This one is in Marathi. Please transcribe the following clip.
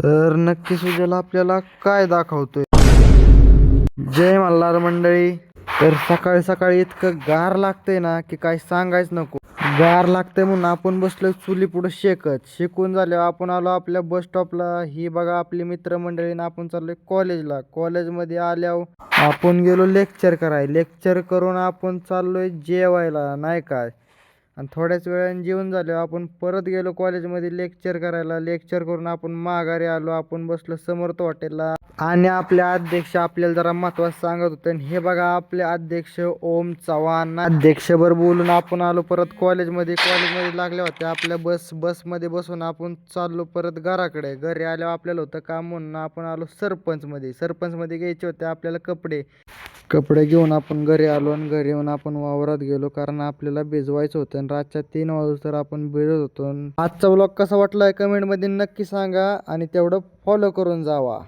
तर नक्कीच उद्याला आपल्याला काय दाखवतोय. जय मल्हार मंडळी. तर सकाळी सकाळी इतकं गार लागतंय ना की काय सांगायच नको. गार लागतंय म्हणून आपण बसलोय चुली पुढे शेकत. शिकून झाल्यावर आपण आलो आपल्या बस स्टॉपला. ही बघा आपली मित्रमंडळी ना आपण चाललोय कॉलेजला. कॉलेजमध्ये आल्यावर आपण गेलो लेक्चर करायला. लेक्चर करून आपण चाललोय जेवायला नाही काय. आणि थोड्याच वेळाने जेवण झाल्यावर आपण परत गेलो कॉलेजमध्ये लेक्चर करायला. लेक्चर करून आपण माघारी आलो. आपण बसलो समर्थ हॉटेलला. आणि आपले अध्यक्ष आपल्याला जरा महत्त्वाचं सांगत होते. आणि हे बघा आपले अध्यक्ष ओम चव्हाण. अध्यक्षभर बोलून आपण आलो परत कॉलेजमध्ये. कॉलेजमध्ये लागल्या होत्या आपल्या बसमध्ये बसून आपण चाललो परत घराकडे. घरी आल्यावर आपल्याला होतं काम म्हणून आपण आलो सरपंचमध्ये घ्यायचे होते आपल्याला कपडे घेऊन आपण घरी आलो. आणि घरी येऊन आपण वावरात गेलो कारण आपल्याला भिजवायचं होतं. आणि रातच्या 3 वाजता आपण भिजत होतो. आजचा व्लॉग कसा वाटलाय कमेंटमध्ये नक्की सांगा आणि तेवढं फॉलो करून जावा.